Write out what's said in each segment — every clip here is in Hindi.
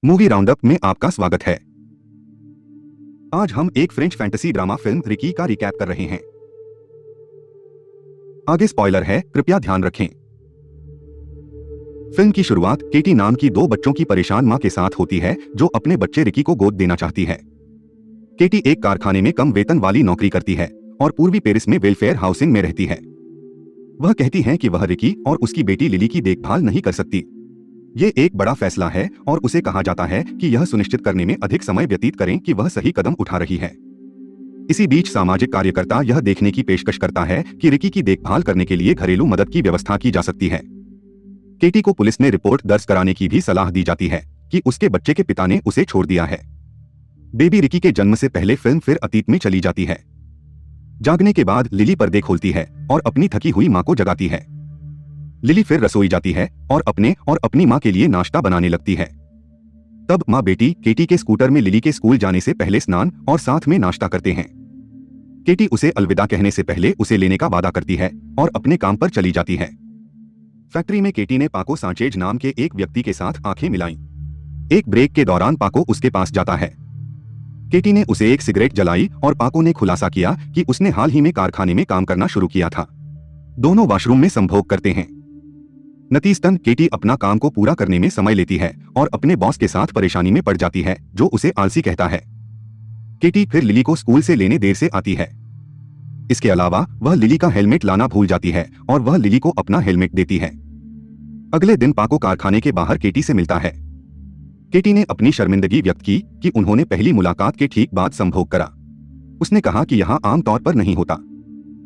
मूवी राउंडअप में आपका स्वागत है। आज हम एक French fantasy drama film Ricky का रिकैप कर रहे हैं। आगे स्पॉइलर है, कृपया ध्यान रखें। फिल्म की शुरुआत केटी नाम की दो बच्चों की परेशान मां के साथ होती है जो अपने बच्चे रिकी को गोद देना चाहती है। केटी एक कारखाने में कम वेतन वाली नौकरी करती है और पूर्वी पेरिस में वेलफेयर हाउसिंग में रहती है। वह कहती है कि वह रिकी और उसकी बेटी लिली की देखभाल नहीं कर सकती। ये एक बड़ा फैसला है और उसे कहा जाता है कि यह सुनिश्चित करने में अधिक समय व्यतीत करें कि वह सही कदम उठा रही है। इसी बीच सामाजिक कार्यकर्ता यह देखने की पेशकश करता है कि रिकी की देखभाल करने के लिए घरेलू मदद की व्यवस्था की जा सकती है। केटी को पुलिस में रिपोर्ट दर्ज कराने की भी सलाह दी जाती है कि उसके बच्चे के पिता ने उसे छोड़ दिया है। बेबी रिकी के जन्म से पहले फिल्म फिर अतीत में चली जाती है। जागने के बाद लिली पर्दे खोलती है और अपनी थकी हुई मां को जगाती है। लिली फिर रसोई जाती है और अपनी मां के लिए नाश्ता बनाने लगती है। तब मां बेटी केटी के स्कूटर में लिली के स्कूल जाने से पहले स्नान और साथ में नाश्ता करते हैं। केटी उसे अलविदा कहने से पहले उसे लेने का वादा करती है और अपने काम पर चली जाती है। फैक्ट्री में केटी ने पाको सांचेज नाम के एक व्यक्ति के साथ आंखें मिलाईं। एक ब्रेक के दौरान पाको उसके पास जाता है। केटी ने उसे एक सिगरेट जलाई और पाको ने खुलासा किया कि उसने हाल ही में कारखाने में काम करना शुरू किया था। दोनों वॉशरूम में संभोग करते हैं। नतीजतन केटी अपना काम को पूरा करने में समय लेती है और अपने बॉस के साथ परेशानी में पड़ जाती है जो उसे आलसी कहता है। केटी फिर लिली को स्कूल से लेने देर से आती है। इसके अलावा वह लिली का हेलमेट लाना भूल जाती है और वह लिली को अपना हेलमेट देती है। अगले दिन पाको कारखाने के बाहर केटी से मिलता है। केटी ने अपनी शर्मिंदगी व्यक्त की कि उन्होंने पहली मुलाकात के ठीक बाद संभोग करा। उसने कहा कि यह आम तौर पर नहीं होता।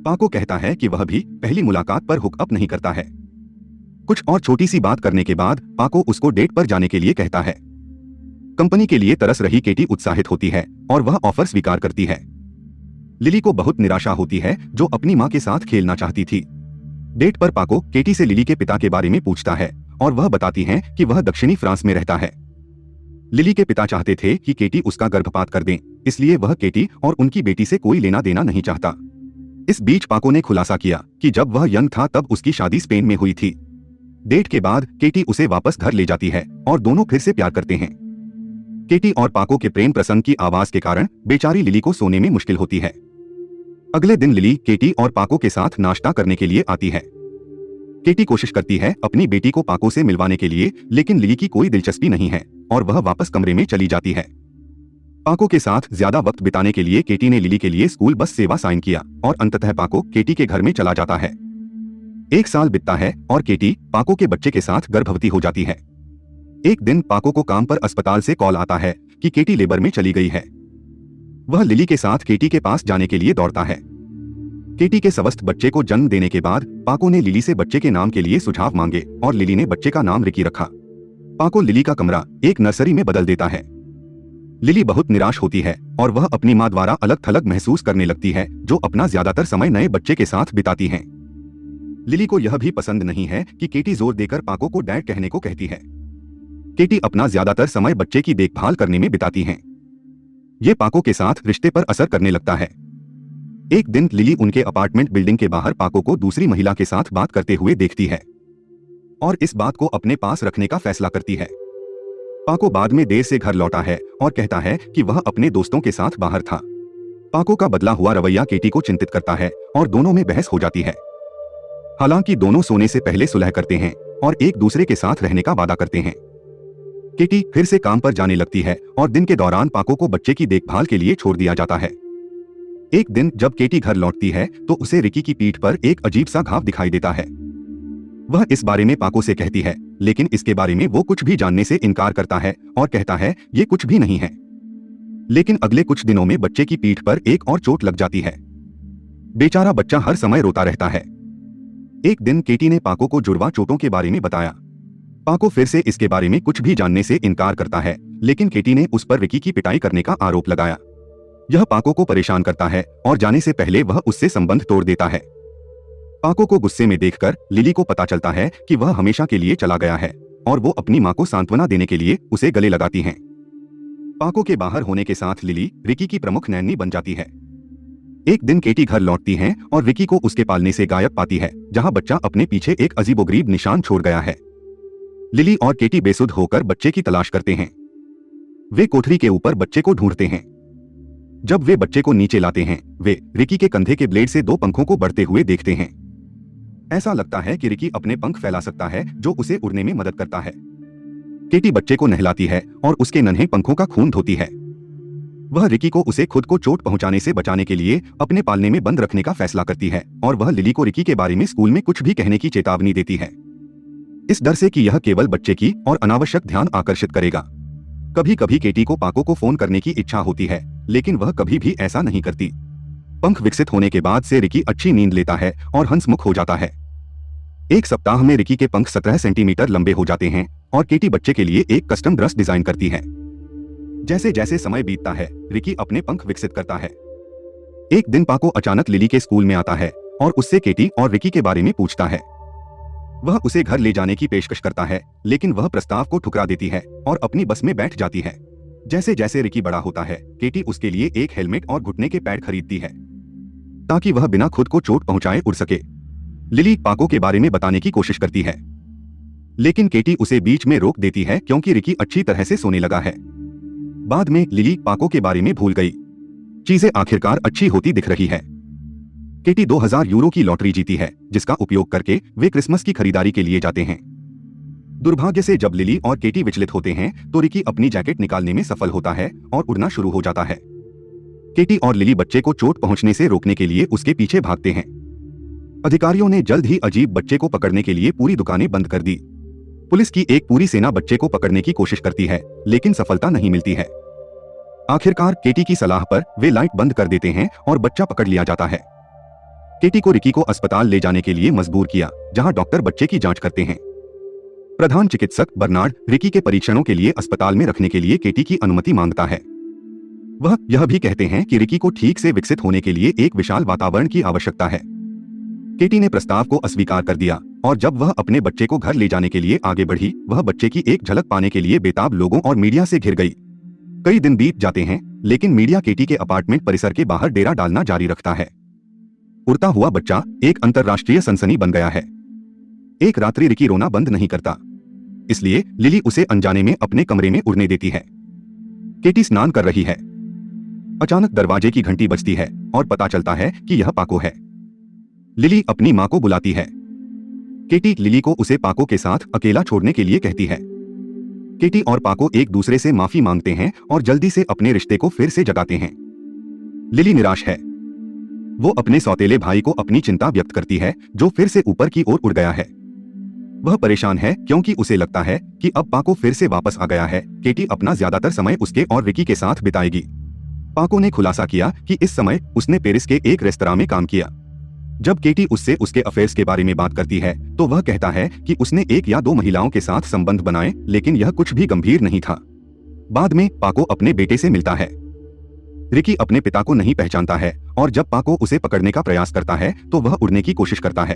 पाको कहता है कि वह भी पहली मुलाकात पर हुकअप नहीं करता है। कुछ और छोटी सी बात करने के बाद पाको उसको डेट पर जाने के लिए कहता है। कंपनी के लिए तरस रही केटी उत्साहित होती है और वह ऑफर स्वीकार करती है। लिली को बहुत निराशा होती है जो अपनी मां के साथ खेलना चाहती थी। डेट पर पाको केटी से लिली के पिता के बारे में पूछता है और वह बताती हैं कि वह दक्षिणी फ्रांस में रहता है। लिली के पिता चाहते थे कि केटी उसका गर्भपात कर दें, इसलिए वह केटी और उनकी बेटी से कोई लेना देना नहीं चाहता। इस बीच पाको ने खुलासा किया कि जब वह यंग था तब उसकी शादी स्पेन में हुई थी। डेट के बाद केटी उसे वापस घर ले जाती है और दोनों फिर से प्यार करते हैं। केटी और पाको के प्रेम प्रसंग की आवाज के कारण बेचारी लिली को सोने में मुश्किल होती है। अगले दिन लिली केटी और पाको के साथ नाश्ता करने के लिए आती है। केटी कोशिश करती है अपनी बेटी को पाको से मिलवाने के लिए, लेकिन लिली की कोई दिलचस्पी नहीं है और वह वापस कमरे में चली जाती है। पाको के साथ ज्यादा वक्त बिताने के लिए केटी ने लिली के लिए स्कूल बस सेवा साइन किया और अंततः पाको केटी के घर में चला जाता है। एक साल बीतता है और केटी पाको के बच्चे के साथ गर्भवती हो जाती है। एक दिन पाको को काम पर अस्पताल से कॉल आता है कि केटी लेबर में चली गई है। वह लिली के साथ केटी के पास जाने के लिए दौड़ता है। केटी के स्वस्थ बच्चे को जन्म देने के बाद पाको ने लिली से बच्चे के नाम के लिए सुझाव मांगे और लिली ने बच्चे का नाम रिकी रखा। पाको लिली का कमरा एक नर्सरी में बदल देता है। लिली बहुत निराश होती है और वह अपनी मां द्वारा अलग थलग महसूस करने लगती है जो अपना ज्यादातर समय नए बच्चे के साथ बिताती हैं। लिली को यह भी पसंद नहीं है कि केटी जोर देकर पाको को डैड कहने को कहती है। केटी अपना ज्यादातर समय बच्चे की देखभाल करने में बिताती हैं। ये पाको के साथ रिश्ते पर असर करने लगता है। एक दिन लिली उनके अपार्टमेंट बिल्डिंग के बाहर पाको को दूसरी महिला के साथ बात करते हुए देखती है और इस बात को अपने पास रखने का फैसला करती है। पाको बाद में देर से घर लौटा है और कहता है कि वह अपने दोस्तों के साथ बाहर था। पाको का बदला हुआ रवैया केटी को चिंतित करता है और दोनों में बहस हो जाती है। हालांकि दोनों सोने से पहले सुलह करते हैं और एक दूसरे के साथ रहने का वादा करते हैं। केटी फिर से काम पर जाने लगती है और दिन के दौरान पाको को बच्चे की देखभाल के लिए छोड़ दिया जाता है। एक दिन जब केटी घर लौटती है तो उसे रिकी की पीठ पर एक अजीब सा घाव दिखाई देता है। वह इस बारे में पाको से कहती है, लेकिन इसके बारे में वो कुछ भी जानने से इनकार करता है और कहता है ये कुछ भी नहीं है। लेकिन अगले कुछ दिनों में बच्चे की पीठ पर एक और चोट लग जाती है। बेचारा बच्चा हर समय रोता रहता है। एक दिन केटी ने पाको को जुड़वा चोटों के बारे में बताया। पाको फिर से इसके बारे में कुछ भी जानने से इनकार करता है, लेकिन केटी ने उस पर रिकी की पिटाई करने का आरोप लगाया। यह पाको को परेशान करता है और जाने से पहले वह उससे संबंध तोड़ देता है। पाको को गुस्से में देखकर लिली को पता चलता है कि वह हमेशा के लिए चला गया है और वो अपनी मां को सांत्वना देने के लिए उसे गले लगाती हैं। पाको के बाहर होने के साथ लिली रिकी की प्रमुख नैनी बन जाती है। एक दिन केटी घर लौटती हैं और रिकी को उसके पालने से गायब पाती है, जहां बच्चा अपने पीछे एक अजीबोगरीब निशान छोड़ गया है। लिली और केटी बेसुध होकर बच्चे की तलाश करते हैं। वे कोठरी के ऊपर बच्चे को ढूंढते हैं। जब वे बच्चे को नीचे लाते हैं, वे रिकी के कंधे के ब्लेड से 2 पंखों को बढ़ते हुए देखते हैं। ऐसा लगता है कि रिकी अपने पंख फैला सकता है, जो उसे उड़ने में मदद करता है। केटी बच्चे को नहलाती है और उसके नन्हे पंखों का खून धोती है। वह रिकी को उसे खुद को चोट पहुंचाने से बचाने के लिए अपने पालने में बंद रखने का फैसला करती है, और वह लिली को रिकी के बारे में स्कूल में कुछ भी कहने की चेतावनी देती है, इस डर से कि यह केवल बच्चे की और अनावश्यक ध्यान आकर्षित करेगा। कभी कभी केटी को पाको को फोन करने की इच्छा होती है, लेकिन वह कभी भी ऐसा नहीं करती। पंख विकसित होने के बाद से रिकी अच्छी नींद लेता है और हंसमुख हो जाता है। एक सप्ताह में रिकी के पंख 17 सेंटीमीटर लंबे हो जाते हैं और केटी बच्चे के लिए एक कस्टम ड्रेस डिजाइन करती है। जैसे जैसे समय बीतता है, रिकी अपने पंख विकसित करता है। एक दिन पाको अचानक लिली के स्कूल में आता है और उससे केटी और रिकी के बारे में पूछता है। वह उसे घर ले जाने की पेशकश करता है, लेकिन वह प्रस्ताव को ठुकरा देती है और अपनी बस में बैठ जाती है। जैसे जैसे रिकी बड़ा होता है, केटी उसके लिए एक हेलमेट और घुटने के पैड खरीदती है, ताकि वह बिना खुद को चोट पहुंचाए उड़ सके। लिली पाको के बारे में बताने की कोशिश करती है, लेकिन केटी उसे बीच में रोक देती है क्योंकि रिकी अच्छी तरह से सोने लगा है। बाद में लिली पाको के बारे में भूल गई। चीजें आखिरकार अच्छी होती दिख रही है। केटी 2000 यूरो की लॉटरी जीती है, जिसका उपयोग करके वे क्रिसमस की खरीदारी के लिए जाते हैं। दुर्भाग्य से जब लिली और केटी विचलित होते हैं, तो रिकी अपनी जैकेट निकालने में सफल होता है और उड़ना शुरू हो जाता है। केटी और लिली बच्चे को चोट पहुंचने से रोकने के लिए उसके पीछे भागते हैं। अधिकारियों ने जल्द ही अजीब बच्चे को पकड़ने के लिए पूरी दुकानें बंद कर दी। पुलिस की एक पूरी सेना बच्चे को पकड़ने की कोशिश करती है, लेकिन सफलता नहीं मिलती है। आखिरकार केटी की सलाह पर वे लाइट बंद कर देते हैं और बच्चा पकड़ लिया जाता है। केटी को रिकी को अस्पताल ले जाने के लिए मजबूर किया, जहां डॉक्टर बच्चे की जांच करते हैं। प्रधान चिकित्सक बर्नार्ड रिकी के परीक्षणों के लिए अस्पताल में रखने के लिए केटी की अनुमति मांगता है। वह यह भी कहते हैं कि रिकी को ठीक से विकसित होने के लिए एक विशाल वातावरण की आवश्यकता है। केटी ने प्रस्ताव को अस्वीकार कर दिया, और जब वह अपने बच्चे को घर ले जाने के लिए आगे बढ़ी, वह बच्चे की एक झलक पाने के लिए बेताब लोगों और मीडिया से घिर गई। कई दिन बीत जाते हैं, लेकिन मीडिया केटी के अपार्टमेंट परिसर के बाहर डेरा डालना जारी रखता है। उड़ता हुआ बच्चा एक अंतर्राष्ट्रीय सनसनी बन गया है। एक रात्रि रिकी रोना बंद नहीं करता, इसलिए लिली उसे अनजाने में अपने कमरे में उड़ने देती है। केटी स्नान कर रही है। अचानक दरवाजे की घंटी बजती है और पता चलता है कि यह पाको है। लिली अपनी मां को बुलाती है। केटी लिली को उसे पाको के साथ अकेला छोड़ने के लिए कहती है। केटी और पाको एक दूसरे से माफी मांगते हैं और जल्दी से अपने रिश्ते को फिर से जगाते हैं। लिली निराश है। वो अपने सौतेले भाई को अपनी चिंता व्यक्त करती है, जो फिर से ऊपर की ओर उड़ गया है। वह परेशान है क्योंकि उसे लगता है कि अब पाको फिर से वापस आ गया है। केटी अपना ज्यादातर समय उसके और रिकी के साथ बिताएगी। पाको ने खुलासा किया कि इस समय उसने पेरिस के एक रेस्तरां में काम किया। जब केटी उससे उसके अफेयर्स के बारे में बात करती है, तो वह कहता है कि उसने 1 या 2 महिलाओं के साथ संबंध बनाए, लेकिन यह कुछ भी गंभीर नहीं था। बाद में पाको अपने बेटे से मिलता है। रिकी अपने पिता को नहीं पहचानता है, और जब पाको उसे पकड़ने का प्रयास करता है, तो वह उड़ने की कोशिश करता है।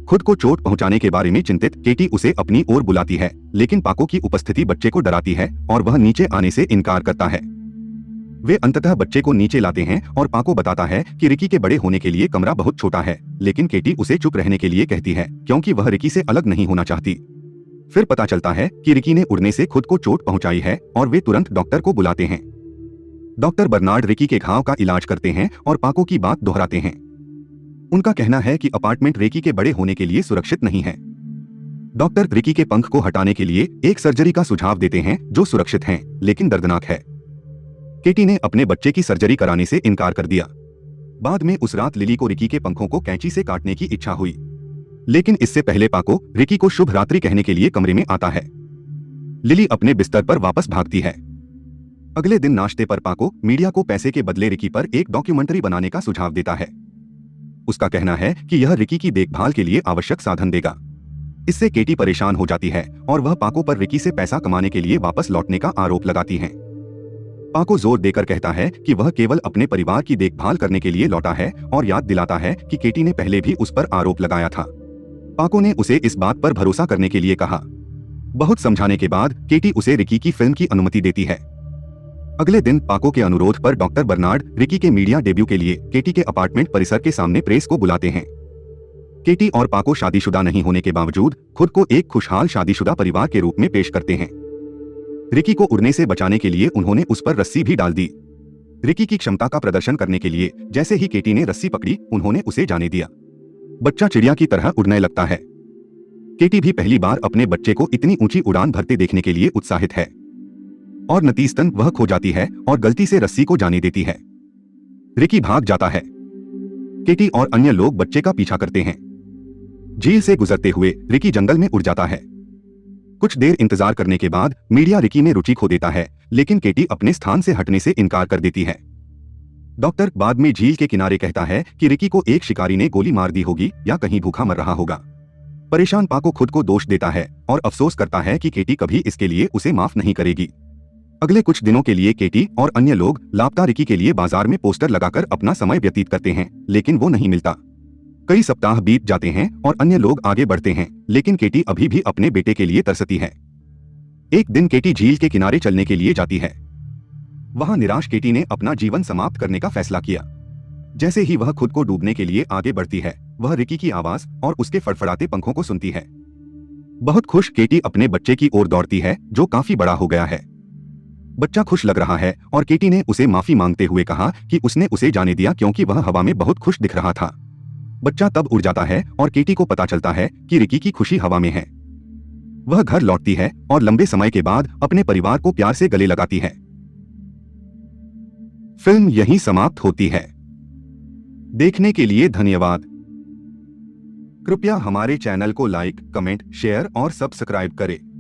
खुद को चोट पहुंचाने के बारे में चिंतित केटी उसे अपनी ओर बुलाती है, लेकिन पाको की उपस्थिति बच्चे को डराती है और वह नीचे आने से इनकार करता है। वे अंततः बच्चे को नीचे लाते हैं और पाको बताता है कि रिकी के बड़े होने के लिए कमरा बहुत छोटा है, लेकिन केटी उसे चुप रहने के लिए कहती है क्योंकि वह रिकी से अलग नहीं होना चाहती। फिर पता चलता है कि रिकी ने उड़ने से खुद को चोट पहुंचाई है और वे तुरंत डॉक्टर को बुलाते हैं। डॉक्टर बर्नार्ड रिकी के घाव का इलाज करते हैं और पाको की बात दोहराते हैं। उनका कहना है कि अपार्टमेंट रिकी के बड़े होने के लिए सुरक्षित नहीं है। डॉक्टर रिकी के पंख को हटाने के लिए एक सर्जरी का सुझाव देते हैं जो सुरक्षित है, लेकिन दर्दनाक है। केटी ने अपने बच्चे की सर्जरी कराने से इनकार कर दिया। बाद में उस रात लिली को रिकी के पंखों को कैंची से काटने की इच्छा हुई, लेकिन इससे पहले पाको रिकी को शुभ रात्रि कहने के लिए कमरे में आता है। लिली अपने बिस्तर पर वापस भागती है। अगले दिन नाश्ते पर पाको मीडिया को पैसे के बदले रिकी पर एक डॉक्यूमेंट्री बनाने का सुझाव देता है। उसका कहना है कि यह रिकी की देखभाल के लिए आवश्यक साधन देगा। इससे केटी परेशान हो जाती है और वह पाको पर रिकी से पैसा कमाने के लिए वापस लौटने का आरोप लगाती है। पाको जोर देकर कहता है कि वह केवल अपने परिवार की देखभाल करने के लिए लौटा है और याद दिलाता है कि केटी ने पहले भी उस पर आरोप लगाया था। पाको ने उसे इस बात पर भरोसा करने के लिए कहा। बहुत समझाने के बाद केटी उसे रिकी की फिल्म की अनुमति देती है। अगले दिन पाको के अनुरोध पर डॉक्टर बर्नार्ड रिकी के मीडिया डेब्यू के लिए केटी के अपार्टमेंट परिसर के सामने प्रेस को बुलाते हैं। केटी और पाको शादीशुदा नहीं होने के बावजूद खुद को एक खुशहाल शादीशुदा परिवार के रूप में पेश करते हैं। रिकी को उड़ने से बचाने के लिए उन्होंने उस पर रस्सी भी डाल दी। रिकी की क्षमता का प्रदर्शन करने के लिए जैसे ही केटी ने रस्सी पकड़ी, उन्होंने उसे जाने दिया। बच्चा चिड़िया की तरह उड़ने लगता है। केटी भी पहली बार अपने बच्चे को इतनी ऊंची उड़ान भरते देखने के लिए उत्साहित है और नतीजतन वह खो जाती है और गलती से रस्सी को जाने देती है। रिकी भाग जाता है। केटी और अन्य लोग बच्चे का पीछा करते हैं। झील से गुजरते हुए रिकी जंगल में उड़ जाता है। कुछ देर इंतजार करने के बाद मीडिया रिकी में रुचि खो देता है, लेकिन केटी अपने स्थान से हटने से इनकार कर देती है। डॉक्टर बाद में झील के किनारे कहता है कि रिकी को एक शिकारी ने गोली मार दी होगी या कहीं भूखा मर रहा होगा। परेशान पाको खुद को दोष देता है और अफसोस करता है कि केटी कभी इसके लिए उसे माफ नहीं करेगी। अगले कुछ दिनों के लिए केटी और अन्य लोग लापता रिकी के लिए बाजार में पोस्टर लगाकर अपना समय व्यतीत करते हैं, लेकिन वो नहीं मिलता। कई सप्ताह बीत जाते हैं और अन्य लोग आगे बढ़ते हैं, लेकिन केटी अभी भी अपने बेटे के लिए तरसती है। एक दिन केटी झील के किनारे चलने के लिए जाती है। वहां निराश केटी ने अपना जीवन समाप्त करने का फैसला किया। जैसे ही वह खुद को डूबने के लिए आगे बढ़ती है, वह रिकी की आवाज और उसके फड़फड़ाते पंखों को सुनती है। बहुत खुश केटी अपने बच्चे की ओर दौड़ती है, जो काफी बड़ा हो गया है। बच्चा खुश लग रहा है और केटी ने उसे माफी मांगते हुए कहा कि उसने उसे जाने दिया क्योंकि वह हवा में बहुत खुश दिख रहा था। बच्चा तब उड़ जाता है और केटी को पता चलता है कि रिकी की खुशी हवा में है। वह घर लौटती है और लंबे समय के बाद अपने परिवार को प्यार से गले लगाती है। फिल्म यहीं समाप्त होती है। देखने के लिए धन्यवाद। कृपया हमारे चैनल को लाइक, कमेंट, शेयर और सब्सक्राइब करें।